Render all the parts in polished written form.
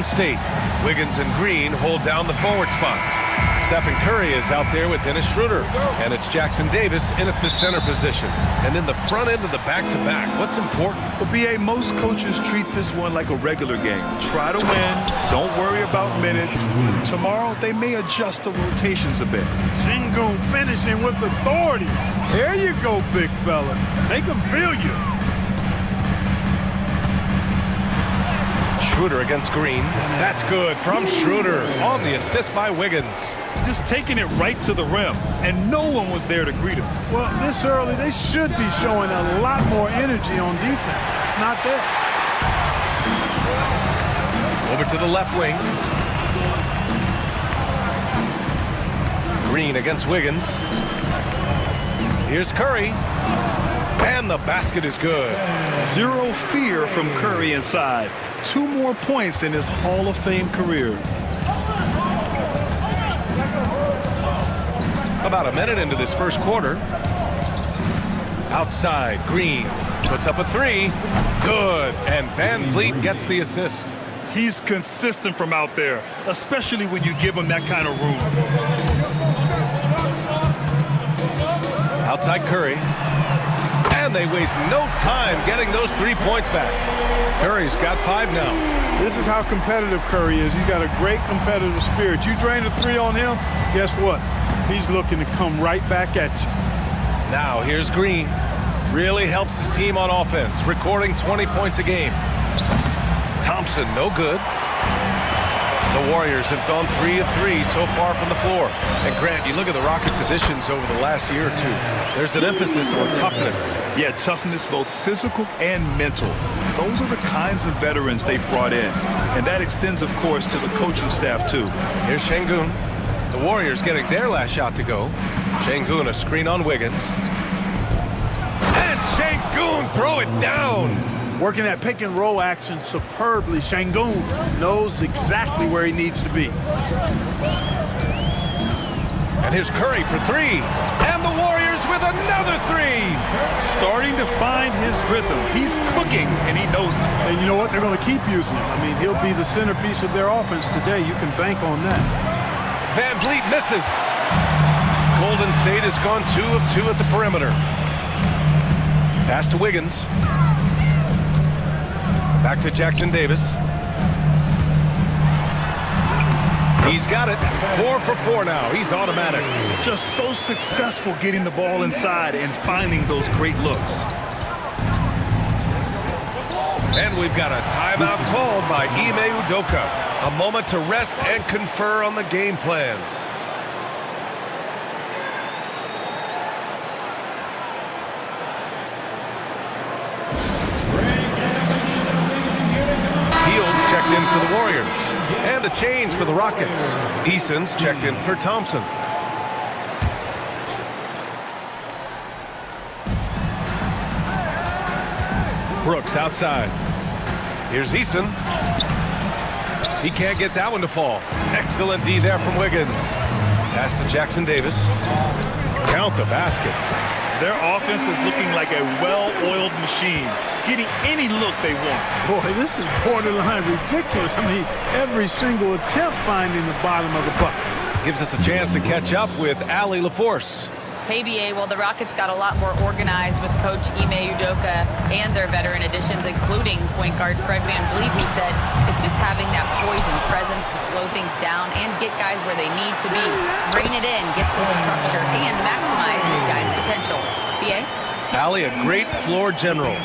Golden State. Wiggins and Green hold down the forward spots. Stephen Curry is out there with Dennis Schroeder. And it's Jackson Davis in at the center position. And then the front end of the back-to-back. What's important? Well, B.A., most coaches treat this one like a regular game. Try to win. Don't worry about minutes. Tomorrow, they may adjust the rotations a bit. Sengun finishing with authority. There you go, big fella. They can feel you. Schroeder against Green. That's good from Schroeder on the assist by Wiggins. Just taking it right to the rim, and no one was there to greet him. Well, this early, they should be showing a lot more energy on defense. It's not there. Over to the left wing. Green against Wiggins. Here's Curry. And the basket is good. Zero fear from Curry inside. 2 more points in his Hall of Fame career. About a minute into this first quarter. Outside, Green puts up a 3. Good. And Van Vliet gets the assist. He's consistent from out there, especially when you give him that kind of room. Outside Curry. And they waste no time getting those 3 points back. Curry's got 5 now. This is how competitive Curry is. He's got a great competitive spirit. You drain a 3 on him, guess what? He's looking to come right back at you. Now here's Green. Really helps his team on offense, recording 20 points a game. Thompson, no good. The Warriors have gone 3 of 3 so far from the floor. And Grant, you look at the Rockets' additions over the last year or two. There's an emphasis on toughness. Yeah, toughness, both physical and mental. Those are the kinds of veterans they've brought in. And that extends, of course, to the coaching staff, too. Here's Sengun. The Warriors getting their last shot to go. Sengun, a screen on Wiggins. And Sengun, throw it down. Working that pick and roll action superbly. Sengun knows exactly where he needs to be. And here's Curry for 3. And the Warriors with another 3. Starting to find his rhythm. He's cooking, and he knows it. And you know what? They're going to keep using him. I mean, he'll be the centerpiece of their offense today. You can bank on that. Van Vliet misses. Golden State has gone 2 of 2 at the perimeter. Pass to Wiggins. Back to Jackson Davis. He's got it. 4 for 4 now. He's automatic. Just so successful getting the ball inside and finding those great looks. And we've got a timeout called by Ime Udoka. A moment to rest and confer on the game plan. Fields checked in for the Warriors. And a change for the Rockets. Eason's checked in for Thompson. Brooks outside. Here's Eason. He can't get that one to fall. Excellent D there from Wiggins. Pass to Jackson Davis. Count the basket. Their offense is looking like a well-oiled machine, getting any look they want. Boy, this is borderline ridiculous. I mean, every single attempt finding the bottom of the bucket. Gives us a chance to catch up with Allie LaForce. Hey, BA, well, the Rockets got a lot more organized with Coach Ime Udoka and their veteran additions, including point guard Fred Van Vliet. He said it's just having that poise and presence to slow things down and get guys where they need to be. Rein it in, get some structure, and maximize this guy's potential. BA? Allie, a great floor general.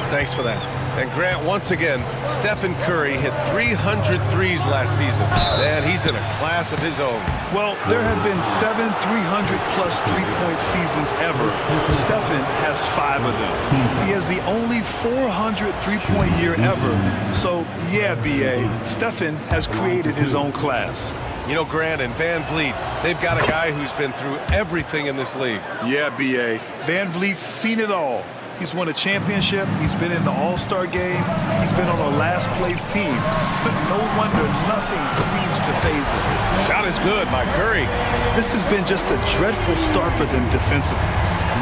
Thanks for that. And Grant, once again, Stephen Curry hit 300 threes last season. And he's in a class of his own. Well, there have been 7 300-plus three-point seasons ever. Stephen has 5 of them. He has the only 400 three-point year ever. So, yeah, B.A., Stephen has created his own class. You know, Grant and Van Vliet, they've got a guy who's been through everything in this league. Yeah, B.A., Van Vliet's seen it all. He's won a championship. He's been in the All-Star game. He's been on a last-place team. But no wonder nothing seems to faze him. Shot is good by Curry. This has been just a dreadful start for them defensively.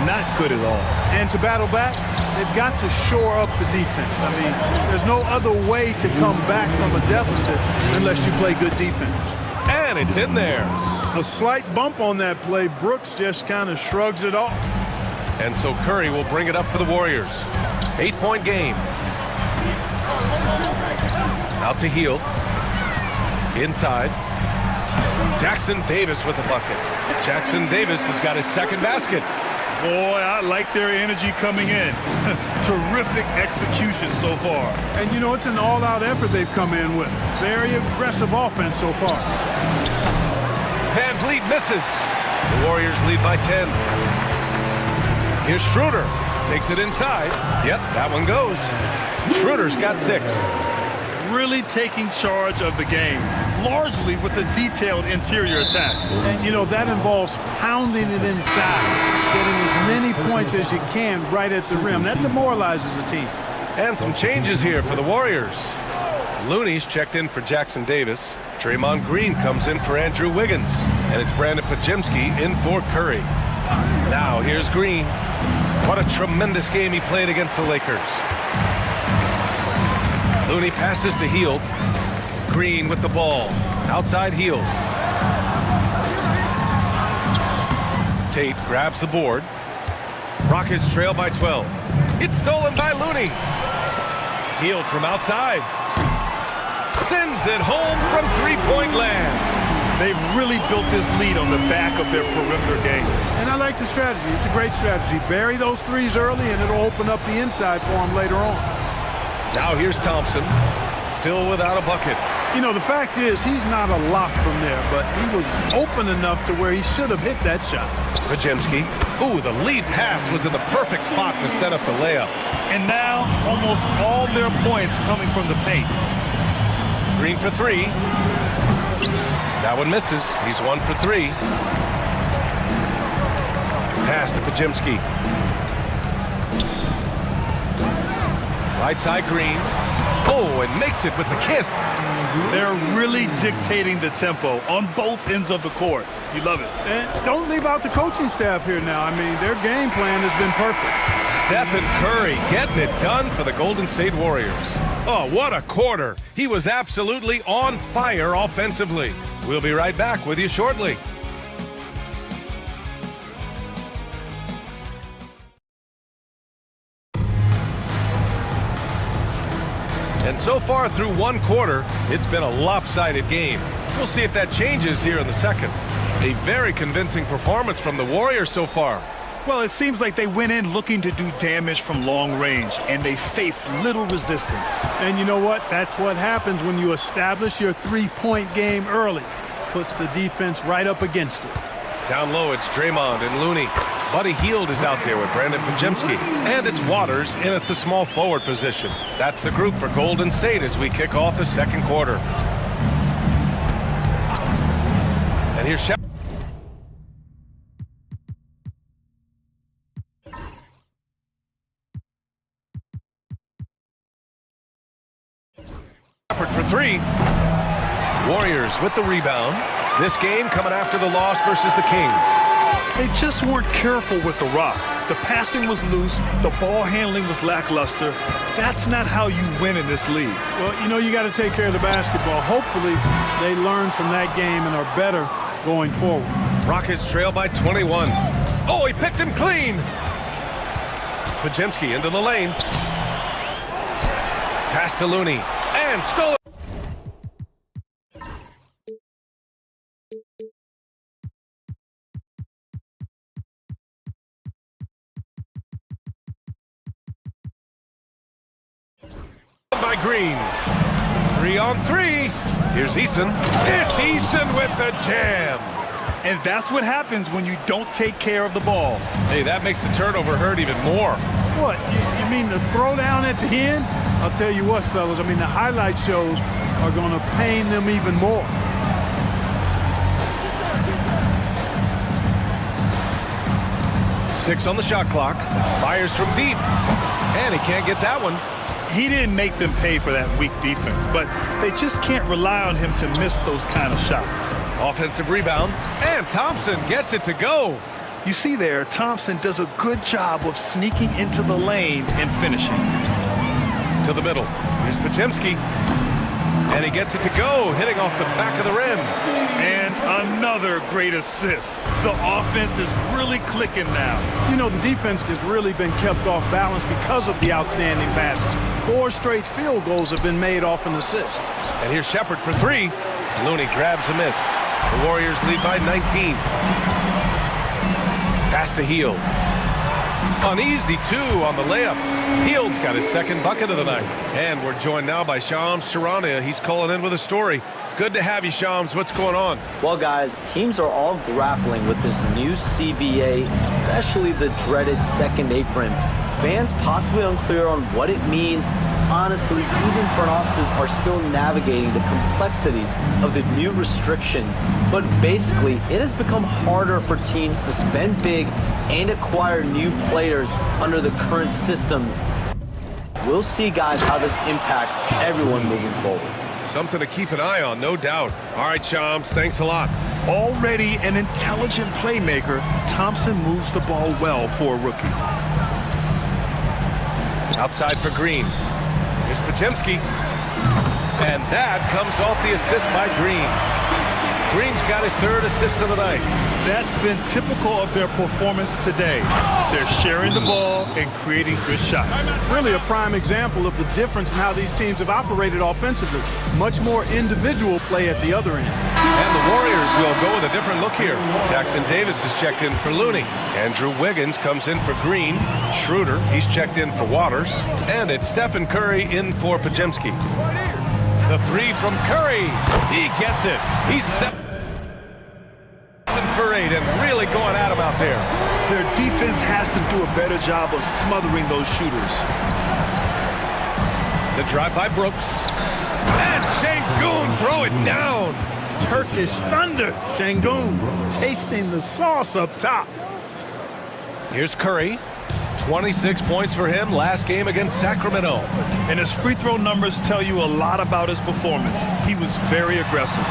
Not good at all. And to battle back, they've got to shore up the defense. I mean, there's no other way to come back from a deficit unless you play good defense. And it's in there. A slight bump on that play. Brooks just kind of shrugs it off. And so Curry will bring it up for the Warriors. 8-point game. Out to Hield. Inside. Jackson Davis with the bucket. Jackson Davis has got his second basket. Boy, I like their energy coming in. Terrific execution so far. And, you know, it's an all-out effort they've come in with. Very aggressive offense so far. Van Vliet misses. The Warriors lead by 10. Here's Schroeder. Takes it inside. Yep, that one goes. Schroeder's got 6. Really taking charge of the game, largely with a detailed interior attack. And, you know, that involves pounding it inside, getting as many points as you can right at the rim. That demoralizes a team. And some changes here for the Warriors. Looney's checked in for Jackson Davis. Draymond Green comes in for Andrew Wiggins. And it's Brandon Podziemski in for Curry. Now here's Green. What a tremendous game he played against the Lakers. Looney passes to Hield. Green with the ball. Outside Hield. Tate grabs the board. Rockets trail by 12. It's stolen by Looney. Hield from outside. Sends it home from three-point land. They've really built this lead on the back of their perimeter game. And I like the strategy. It's a great strategy. Bury those threes early, and it'll open up the inside for them later on. Now here's Thompson, still without a bucket. You know, the fact is he's not a lock from there, but he was open enough to where he should have hit that shot. Podziemski. Ooh, the lead pass was in the perfect spot to set up the layup. And now almost all their points coming from the paint. Green for 3. That one misses. He's 1 for 3. Pass to Podziemski. Right side Green. Oh, and makes it with the kiss. They're really dictating the tempo on both ends of the court. You love it. And don't leave out the coaching staff here now. I mean, their game plan has been perfect. Stephen Curry getting it done for the Golden State Warriors. Oh, what a quarter. He was absolutely on fire offensively. We'll be right back with you shortly. And so far through one quarter, it's been a lopsided game. We'll see if that changes here in the second. A very convincing performance from the Warriors so far. Well, it seems like they went in looking to do damage from long range, and they faced little resistance. And you know what? That's what happens when you establish your three-point game early. Puts the defense right up against it. Down low, it's Draymond and Looney. Buddy Hield is out there with Brandon Podziemski. And it's Waters in at the small forward position. That's the group for Golden State as we kick off the second quarter. And here's Shepard. For 3. Warriors with the rebound. This game coming after the loss versus the Kings. They just weren't careful with the rock. The passing was loose. The ball handling was lackluster. That's not how you win in this league. Well, you know, you got to take care of the basketball. Hopefully, they learn from that game and are better going forward. Rockets trail by 21. Oh, he picked him clean. Podziemski into the lane. Pass to Looney. And stole it. By Green. 3 on 3. Here's Eason. It's Eason with the jam. And that's what happens when you don't take care of the ball. Hey, that makes the turnover hurt even more. What? You mean the throwdown at the end? I'll tell you what, fellas. I mean, the highlight shows are going to pain them even more. Six on the shot clock. Fires from deep. And he can't get that one. He didn't make them pay for that weak defense, but they just can't rely on him to miss those kind of shots. Offensive rebound. And Thompson gets it to go. You see there, Thompson does a good job of sneaking into the lane and finishing. To the middle. Here's Podziemski. And he gets it to go, hitting off the back of the rim. And another great assist. The offense is really clicking now. You know, the defense has really been kept off balance because of the outstanding passes. 4 straight field goals have been made off an assist. And here's Shepard for 3. Looney grabs a miss. The Warriors lead by 19. Pass to Hield. Uneasy, too, on the layup. Hield's got his second bucket of the night. And we're joined now by Shams Charania. He's calling in with a story. Good to have you, Shams. What's going on? Well, guys, teams are all grappling with this new CBA, especially the dreaded second apron. Fans possibly unclear on what it means. Honestly, even front offices are still navigating the complexities of the new restrictions. But basically, it has become harder for teams to spend big and acquire new players under the current systems. We'll see, guys, how this impacts everyone moving forward. Something to keep an eye on, no doubt. All right, Shams, thanks a lot. Already an intelligent playmaker, Thompson moves the ball well for a rookie. Outside for Green. Here's Podziemski. And that comes off the assist by Green. Green's got his 3rd assist of the night. That's been typical of their performance today. They're sharing the ball and creating good shots. Really a prime example of the difference in how these teams have operated offensively. Much more individual play at the other end. And the Warriors will go with a different look here. Jackson Davis is checked in for Looney. Andrew Wiggins comes in for Green. Schroeder, he's checked in for Waters. And it's Stephen Curry in for Podziemski. The 3 from Curry. He gets it. He's 7 for 8 and really going at him out there. Their defense has to do a better job of smothering those shooters. The drive by Brooks. And Şengün throw it down. Turkish thunder. Şengün tasting the sauce up top. Here's Curry. 26 points for him last game against Sacramento. And his free throw numbers tell you a lot about his performance. He was very aggressive.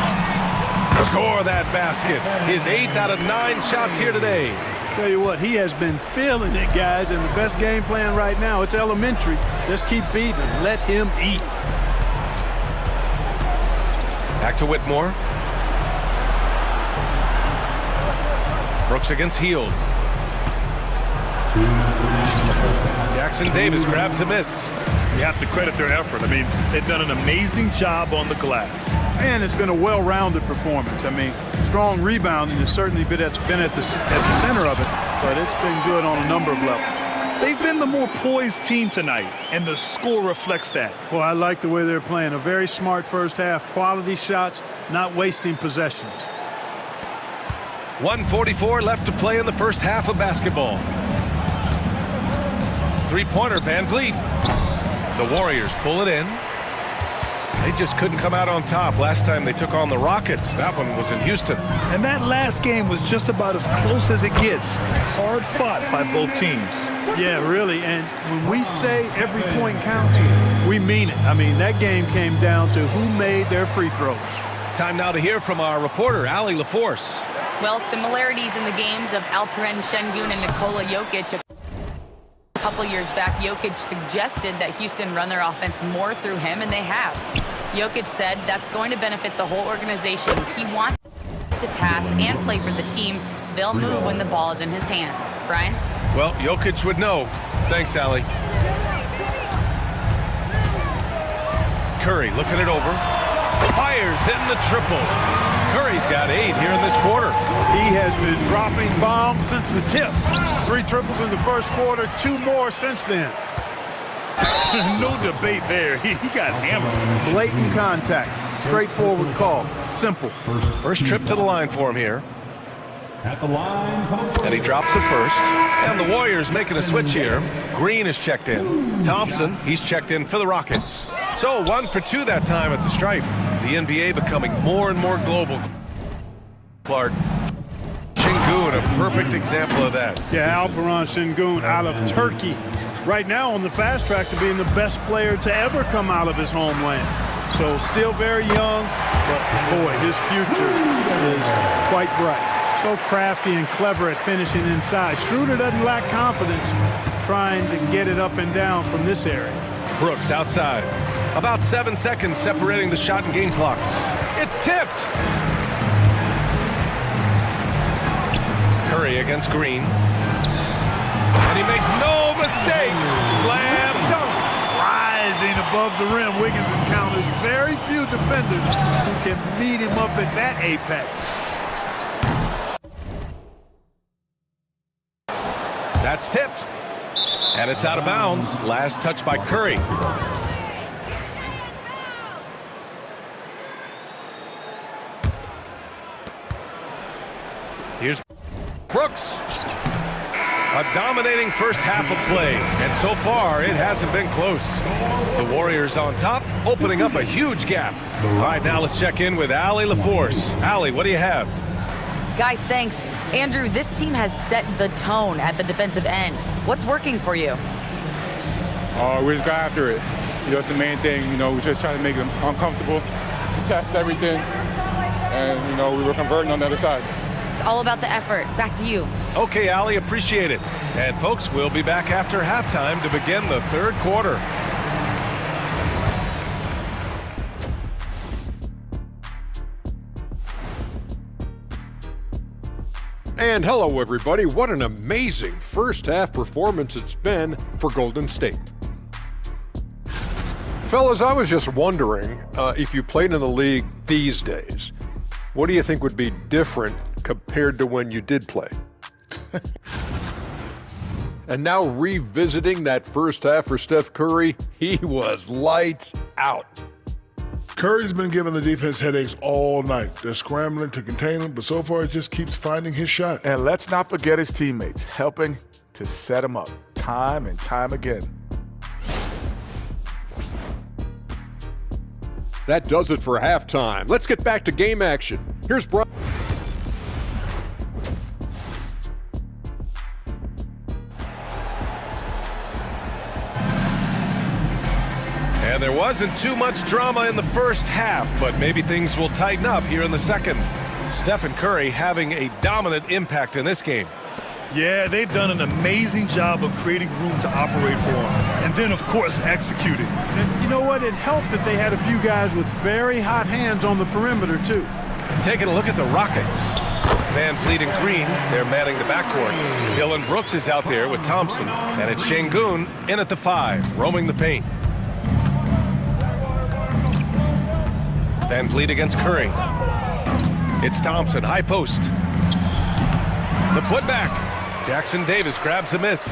Score that basket. His 8th out of 9 shots here today. Tell you what, he has been feeling it, guys, and the best game plan right now, it's elementary. Just keep feeding him. Let him eat. Back to Whitmore. Brooks against Hield. Jackson Davis grabs a miss. You have to credit their effort. I mean, they've done an amazing job on the glass. And it's been a well-rounded performance. I mean, strong rebounding has certainly been at the center of it, but it's been good on a number of levels. They've been the more poised team tonight, and the score reflects that. Well, I like the way they're playing. A very smart first half, quality shots, not wasting possessions. 1:44 left to play in the first half of basketball. 3-pointer, Van Vliet. The Warriors pull it in. They just couldn't come out on top last time they took on the Rockets. That one was in Houston. And that last game was just about as close as it gets. Hard fought by both teams. Yeah, really. And when we say every point counts, we mean it. I mean, that game came down to who made their free throws. Time now to hear from our reporter, Allie LaForce. Well, similarities in the games of Alperen Şengün and Nikola Jokic. A couple years back, Jokic suggested that Houston run their offense more through him, and they have. Jokic said that's going to benefit the whole organization. He wants to pass and play for the team. They'll move when the ball is in his hands. Brian? Well, Jokic would know. Thanks, Allie. Curry looking it over. Fires in the triple. Curry's got 8 here in this quarter. He has been dropping bombs since the tip. 3 triples in the first quarter, 2 more since then. No debate there. He got hammered. Blatant contact. Straightforward call. Simple. First trip to the line for him here. At the line, And he drops it first. And the Warriors making a switch here. Green is checked in. Thompson, he's checked in for the Rockets. So 1 for 2 that time at the stripe. The NBA becoming more and more global. Clark. Şengün, a perfect example of that. Yeah, Alperen Şengün out of Turkey. Right now on the fast track to being the best player to ever come out of his homeland. So still very young, but boy, his future is quite bright. So crafty and clever at finishing inside. Schroeder doesn't lack confidence trying to get it up and down from this area. Brooks outside. About 7 seconds separating the shot and game clocks. It's tipped. Curry against Green. And he makes no mistake. Slam dunk. Rising above the rim, Wiggins encounters very few defenders who can meet him up at that apex. That's tipped. And it's out of bounds. Last touch by Curry. Here's Brooks. A dominating first half of play, and so far it hasn't been close. The Warriors on top, opening up a huge gap. All right, now let's check in with Allie LaForce. Allie, what do you have? Guys, thanks. Andrew, this team has set the tone at the defensive end. What's working for you? We just got after it. That's the main thing. We just try to make them uncomfortable, test everything, and, we were converting on the other side. It's all about the effort. Back to you. Okay, Allie, appreciate it. And folks, we'll be back after halftime to begin the third quarter. And hello, everybody. What an amazing first half performance it's been for Golden State. Fellas, I was just wondering if you played in the league these days, what do you think would be different compared to when you did play? And now revisiting that first half for Steph Curry, he was lights out. Curry's been giving the defense headaches all night. They're scrambling to contain him, but so far it just keeps finding his shot. And let's not forget his teammates, helping to set him up time and time again. That does it for halftime. Let's get back to game action. Here's Brian. And there wasn't too much drama in the first half, but maybe things will tighten up here in the second. Stephen Curry having a dominant impact in this game. Yeah, they've done an amazing job of creating room to operate for him. And then, of course, executing. And you know what? It helped that they had a few guys with very hot hands on the perimeter, too. Taking a look at the Rockets. Van Vliet and Green, they're manning the backcourt. Dylan Brooks is out there with Thompson. And it's Şengün in at the 5, roaming the paint. Van Vliet against Curry. It's Thompson, high post. The putback. Jackson Davis grabs the miss.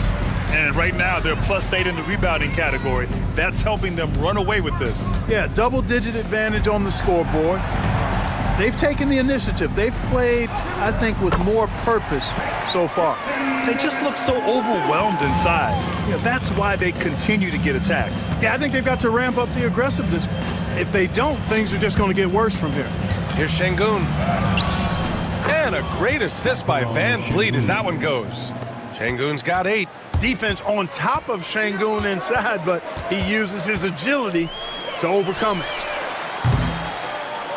And right now, they're +8 in the rebounding category. That's helping them run away with this. Yeah, double-digit advantage on the scoreboard. They've taken the initiative. They've played, I think, with more purpose so far. They just look so overwhelmed inside. That's why they continue to get attacked. Yeah, I think they've got to ramp up the aggressiveness. If they don't, things are just going to get worse from here. Here's Şengün. And a great assist by Van Vliet as that one goes. Şengün's got 8. Defense on top of Şengün inside, but he uses his agility to overcome it.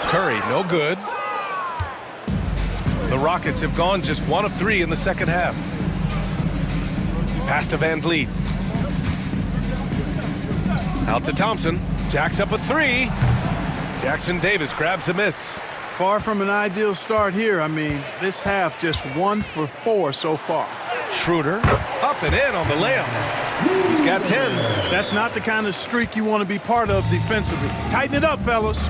Curry, no good. The Rockets have gone just 1 of 3 in the second half. Pass to Van Vliet. Out to Thompson. Jacks up a 3. Jackson Davis grabs a miss. Far from an ideal start here. I mean, this half just 1 for 4 so far. Schroeder up and in on the layup. He's got 10. That's not the kind of streak you want to be part of defensively. Tighten it up, fellas.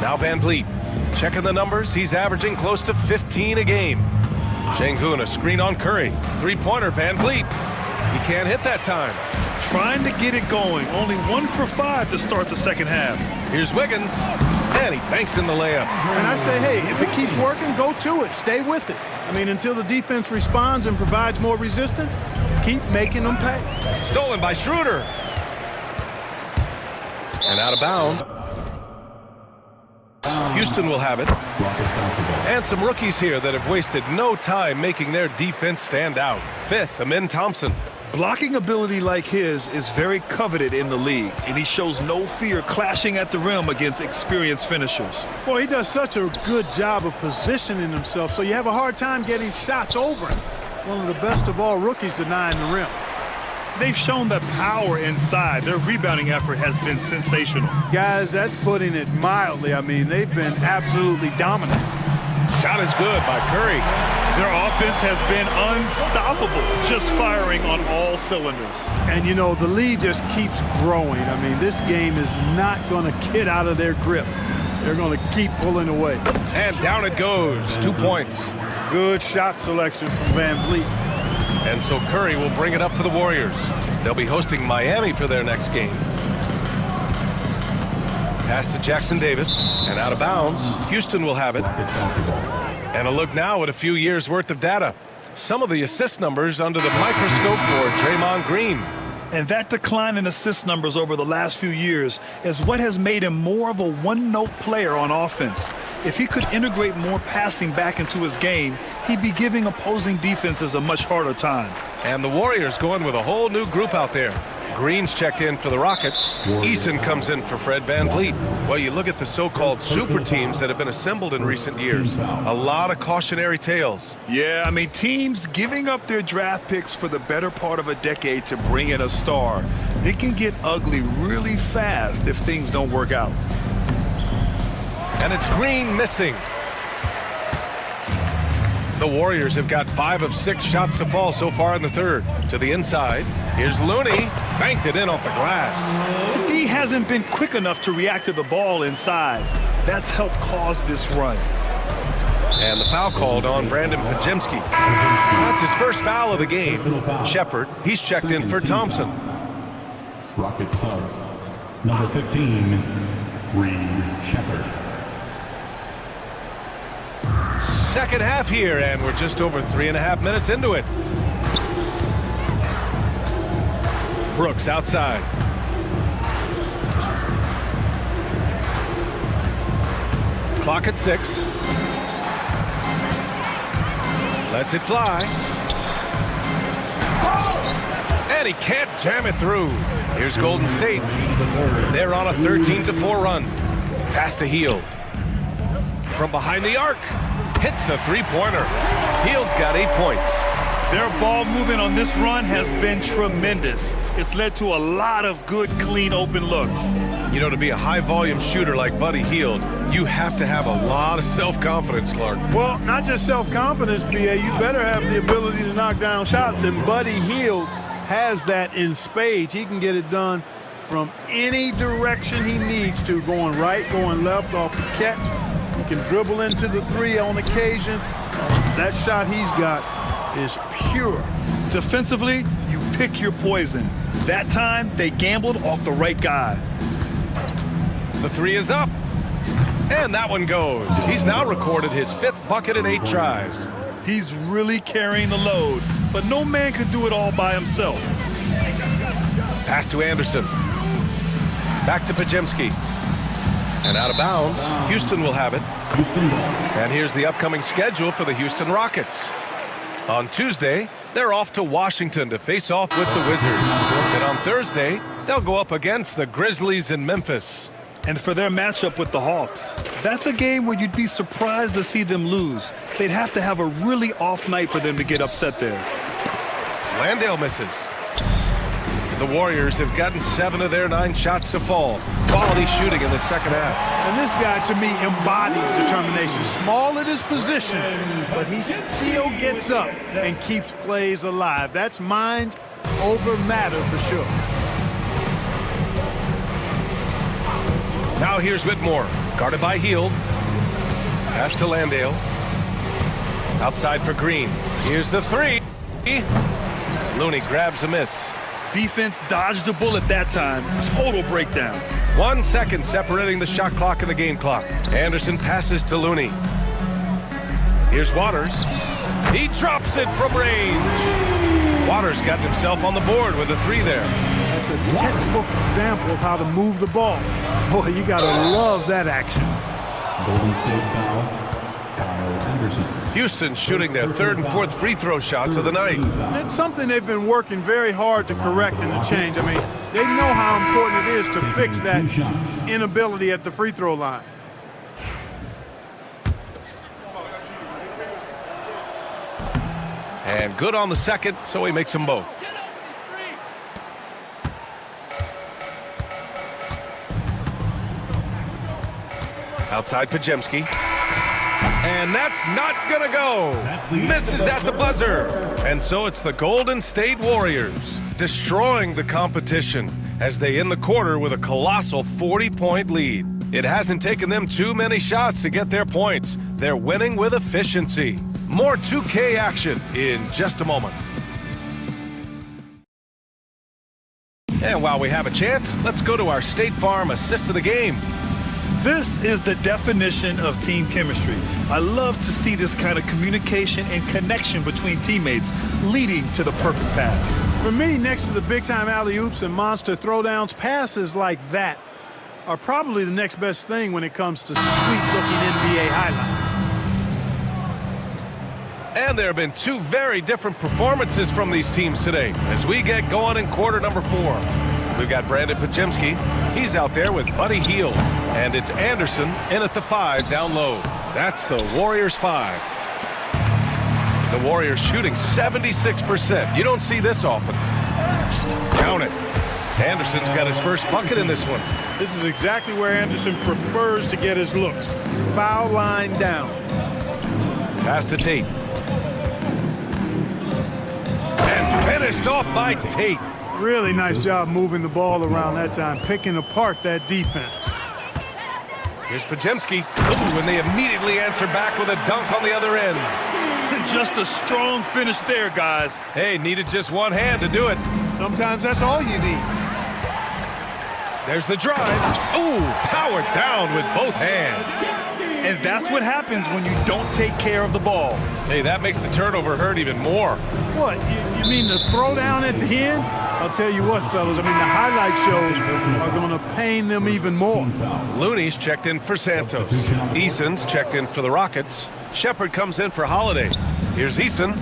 Now Van Vliet. Checking the numbers, he's averaging close to 15 a game. Şengün, a screen on Curry. Three-pointer, Van Vliet. He can't hit that time. Trying to get it going. Only 1 for 5 to start the second half. Here's Wiggins. And he banks in the layup. And I say, hey, if it keeps working, go to it. Stay with it. I mean, until the defense responds and provides more resistance, keep making them pay. Stolen by Schroeder. And out of bounds. Houston will have it. And some rookies here that have wasted no time making their defense stand out. 5th, Amin Thompson. Blocking ability like his is very coveted in the league, and he shows no fear clashing at the rim against experienced finishers. Well, he does such a good job of positioning himself, so you have a hard time getting shots over him. One of the best of all rookies denying the rim. They've shown that power inside. Their rebounding effort has been sensational. Guys, that's putting it mildly. I mean, they've been absolutely dominant. Shot is good by Curry. Their offense has been unstoppable, just firing on all cylinders. And, you know, the lead just keeps growing. I mean, this game is not going to get out of their grip. They're going to keep pulling away. And down it goes. 2 points. Good shot selection from Van Vliet. And so Curry will bring it up for the Warriors. They'll be hosting Miami for their next game. Pass to Jackson Davis, and out of bounds. Houston will have it. And a look now at a few years' worth of data. Some of the assist numbers under the microscope for Draymond Green. And that decline in assist numbers over the last few years is what has made him more of a one-note player on offense. If he could integrate more passing back into his game, he'd be giving opposing defenses a much harder time. And the Warriors going with a whole new group out there. Green's checked in for the Rockets. Eason comes in for Fred Van Vliet. Well, you look at the so-called super teams that have been assembled in recent years. A lot of cautionary tales. Yeah, I mean, teams giving up their draft picks for the better part of a decade to bring in a star. They can get ugly really fast if things don't work out. And it's Green missing. The Warriors have got 5 of 6 shots to fall so far in the third. To the inside. Here's Looney. Banked it in off the glass. D hasn't been quick enough to react to the ball inside. That's helped cause this run. And the foul called on Brandon Podziemski. That's his first foul of the game. Shepard, he's checked in for Thompson. Rocket subs. Number 15, Reed Shepard. Second half here, and we're just over 3.5 minutes into it. Brooks outside. Clock at 6. Lets it fly. And he can't jam it through. Here's Golden State. They're on a 13-4 run. Pass to Hield. From behind the arc. Hits a three-pointer. Hield's got 8 points. Their ball movement on this run has been tremendous. It's led to a lot of good, clean, open looks. You know, to be a high-volume shooter like Buddy Hield, you have to have a lot of self-confidence, Clark. Well, not just self-confidence, B.A. You better have the ability to knock down shots, and Buddy Hield has that in spades. He can get it done from any direction he needs to, going right, going left off the catch. He can dribble into the three on occasion. That shot he's got is pure. Defensively, you pick your poison. That time, they gambled off the right guy. The three is up. And that one goes. He's now recorded his 5th bucket in 8 tries. He's really carrying the load, but no man can do it all by himself. Pass to Anderson. Back to Podziemski. And out of bounds. Houston will have it. And here's the upcoming schedule for the Houston Rockets. On Tuesday, they're off to Washington to face off with the Wizards. Then on Thursday, they'll go up against the Grizzlies in Memphis. And for their matchup with the Hawks, that's a game where you'd be surprised to see them lose. They'd have to have a really off night for them to get upset there. Landale misses. The Warriors have gotten 7 of their 9 shots to fall. Quality shooting in the second half. And this guy, to me, embodies determination. Small at his position, but he still gets up and keeps plays alive. That's mind over matter for sure. Now here's Whitmore, guarded by Hield. Pass to Landale. Outside for Green. Here's the 3. Looney grabs a miss. Defense dodged a bullet that time. Total breakdown. 1 second separating the shot clock and the game clock. Anderson passes to Looney. Here's Waters. He drops it from range. Waters got himself on the board with a 3 there. That's a textbook example of how to move the ball. Boy, you got to love that action. Golden State foul, Kyle Anderson. Houston shooting their third and fourth free throw shots of the night. It's something they've been working very hard to correct and to change. I mean, they know how important it is to fix that inability at the free throw line. And good on the second, so he makes them both. Outside Podziemski. And that's not gonna go. Misses at the buzzer. And so it's the Golden State Warriors destroying the competition as they end the quarter with a colossal 40-point lead. It hasn't taken them too many shots to get their points. They're winning with efficiency. More 2K action in just a moment. And while we have a chance, let's go to our State Farm assist of the game. This is the definition of team chemistry. I love to see this kind of communication and connection between teammates leading to the perfect pass. For me, next to the big-time alley-oops and monster throwdowns, passes like that are probably the next best thing when it comes to sweet-looking NBA highlights. And there have been two very different performances from these teams today as we get going in quarter number 4. We've got Brandon Podziemski. He's out there with Buddy Hield. And it's Anderson in at the 5 down low. That's the Warriors 5. The Warriors shooting 76%. You don't see this often. Count it. Anderson's got his first bucket in this one. This is exactly where Anderson prefers to get his looks. Foul line down. Pass to Tate. And finished off by Tate. Really nice job moving the ball around that time, picking apart that defense. Here's Podziemski. Ooh, and they immediately answer back with a dunk on the other end. Just a strong finish there, guys. Hey, needed just one hand to do it. Sometimes that's all you need. There's the drive. Ooh, powered down with both hands. And that's what happens when you don't take care of the ball. Hey, that makes the turnover hurt even more. What, you mean the throwdown at the end? I'll tell you what, fellas, I mean, the highlight shows are going to pain them even more. Looney's checked in for Santos. Eason's checked in for the Rockets. Shepard comes in for Holiday. Here's Eason.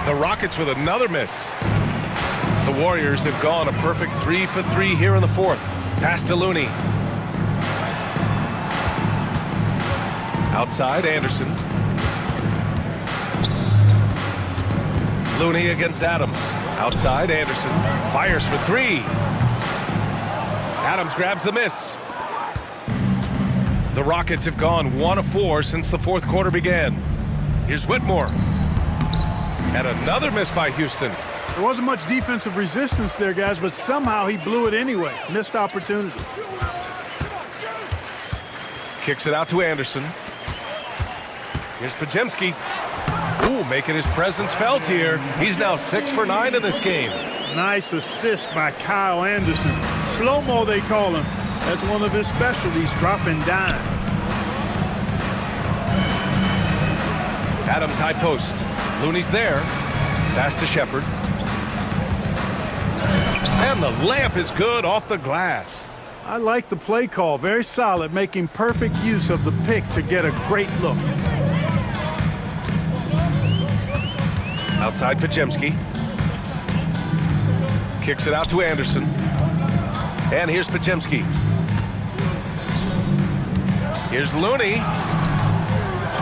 The Rockets with another miss. The Warriors have gone a perfect 3 for 3 here in the fourth. Pass to Looney. Outside, Anderson. Looney against Adams. Outside, Anderson. Fires for 3. Adams grabs the miss. The Rockets have gone 1 of 4 since the fourth quarter began. Here's Whitmore. And another miss by Houston. There wasn't much defensive resistance there, guys, but somehow he blew it anyway. Missed opportunity. Kicks it out to Anderson. Here's Podziemski. Ooh, making his presence felt here. He's now 6 for 9 in this game. Nice assist by Kyle Anderson. Slow-mo, they call him. That's one of his specialties, dropping dime. Adams high post. Looney's there. Pass to Shepard. And the layup is good off the glass. I like the play call. Very solid, making perfect use of the pick to get a great look. Outside Podziemski. Kicks it out to Anderson. And here's Podziemski. Here's Looney.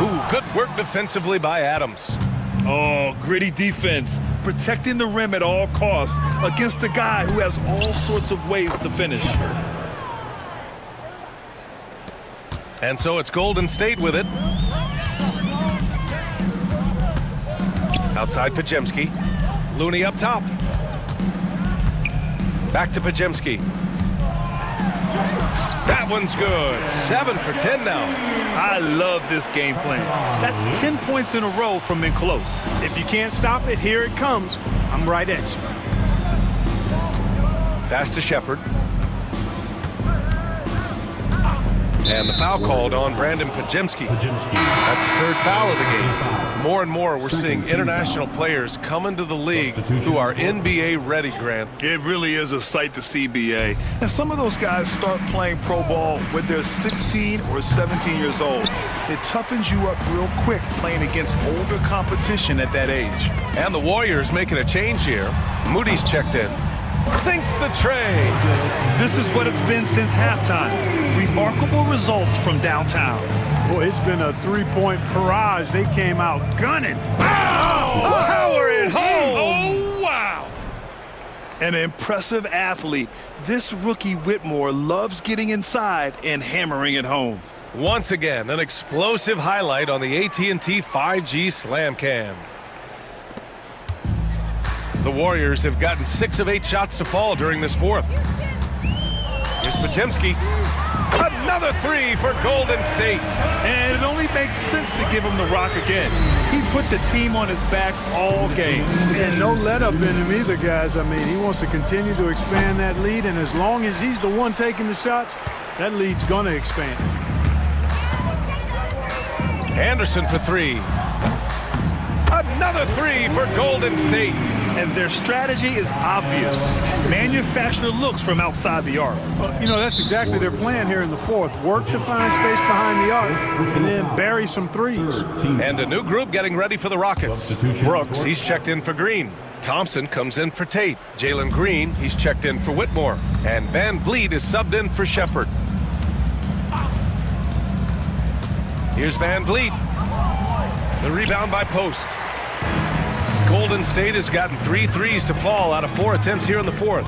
Ooh, good work defensively by Adams. Oh, gritty defense. Protecting the rim at all costs against a guy who has all sorts of ways to finish. And so it's Golden State with it. Outside Podziemski. Looney up top. Back to Podziemski. That one's good. 7 for 10 now. I love this game plan. That's 10 points in a row from in close. If you can't stop it, here it comes. I'm right at you. Pass to Shepard. And the foul called on Brandon Podziemski. That's his third foul of the game. More and more, we're seeing international players come into the league who are NBA ready, Grant. It really is a sight to see, BA. And some of those guys start playing pro ball when they're 16 or 17 years old. It toughens you up real quick playing against older competition at that age. And the Warriors making a change here. Moody's checked in. Sinks the tray. This is what it's been since halftime. Remarkable results from downtown. Boy, it's been a three-point barrage. They came out gunning. Power it home. Oh, wow. An impressive athlete. This rookie Whitmore loves getting inside and hammering it home. Once again, an explosive highlight on the AT&T 5G Slam Cam. The Warriors have gotten 6 of 8 shots to fall during this fourth. Here's Podziemski. Another 3 for Golden State. And it only makes sense to give him the rock again. He put the team on his back all game. And no let up in him either, guys. I mean, he wants to continue to expand that lead, and as long as he's the one taking the shots, that lead's going to expand. Anderson for 3. Another 3 for Golden State. And their strategy is obvious. Manufacture looks from outside the arc. Well, you know, that's exactly their plan here in the fourth. Work to find space behind the arc and then bury some threes. And a new group getting ready for the Rockets. Brooks, he's checked in for Green. Thompson comes in for Tate. Jalen Green, he's checked in for Whitmore. And Van Vliet is subbed in for Shepherd. Here's Van Vliet. The rebound by Post. Golden State has gotten 3 threes to fall out of 4 attempts here in the fourth.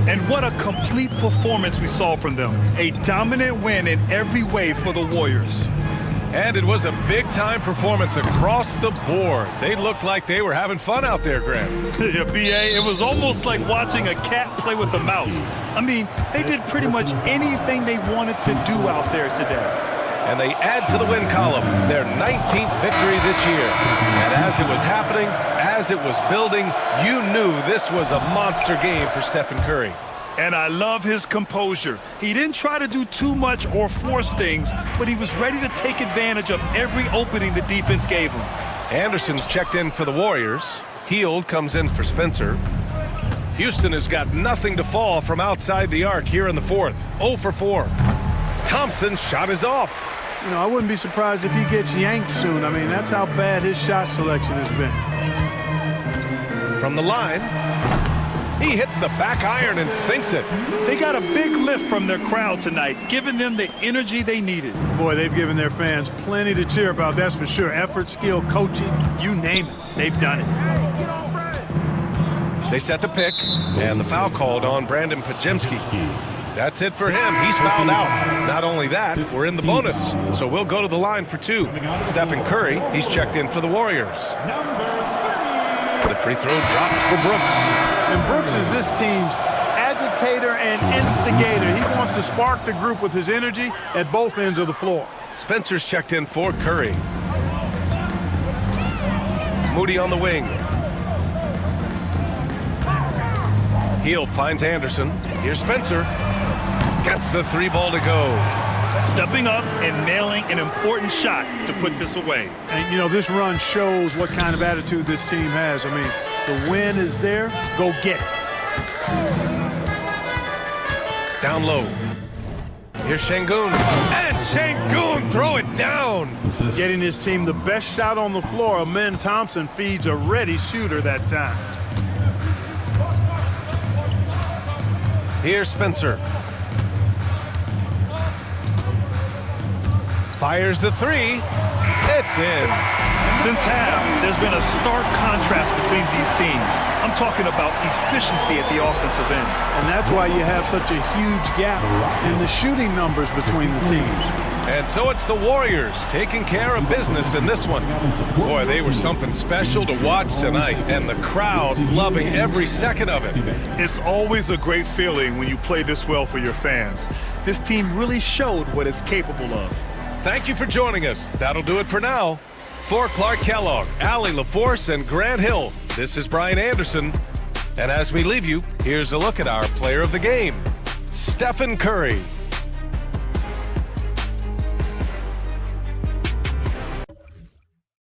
And what a complete performance we saw from them. A dominant win in every way for the Warriors. And it was a big-time performance across the board. They looked like they were having fun out there, Grant. Yeah, BA, it was almost like watching a cat play with a mouse. I mean, they did pretty much anything they wanted to do out there today. And they add to the win column their 19th victory this year. And as it was happening, as it was building, you knew this was a monster game for Stephen Curry. And I love his composure. He didn't try to do too much or force things, but he was ready to take advantage of every opening the defense gave him. Anderson's checked in for the Warriors. Hield comes in for Spencer. Houston has got nothing to fall from outside the arc here in the fourth. 0 for 4. Thompson's shot is off. You know, I wouldn't be surprised if he gets yanked soon. I mean, that's how bad his shot selection has been. From the line, he hits the back iron and sinks it. They got a big lift from their crowd tonight, giving them the energy they needed. Boy, they've given their fans plenty to cheer about, that's for sure. Effort, skill, coaching, you name it, they've done it. They set the pick, and the foul called on Brandon Podziemski. That's it for him. He's fouled out. Not only that, we're in the bonus, so we'll go to the line for 2. Stephen Curry, he's checked in for the Warriors. The free throw drops for Brooks. And Brooks is this team's agitator and instigator. He wants to spark the group with his energy at both ends of the floor. Spencer's checked in for Curry. Moody on the wing. Hield finds Anderson. Here's Spencer. Gets the 3 ball to go. Stepping up and nailing an important shot to put this away. And, you know, this run shows what kind of attitude this team has. I mean, the win is there. Go get it. Down low. Here's Şengün. And Şengün throw it down. Getting his team the best shot on the floor. Amen Thompson feeds a ready shooter that time. Here's Spencer. Fires the 3. It's in. Since half, there's been a stark contrast between these teams. I'm talking about efficiency at the offensive end. And that's why you have such a huge gap in the shooting numbers between the teams. And so it's the Warriors taking care of business in this one. Boy, they were something special to watch tonight, and the crowd loving every second of it. It's always a great feeling when you play this well for your fans. This team really showed what it's capable of. Thank you for joining us. That'll do it for now. For Clark Kellogg, Allie LaForce, and Grant Hill, this is Brian Anderson. And as we leave you, here's a look at our player of the game, Stephen Curry.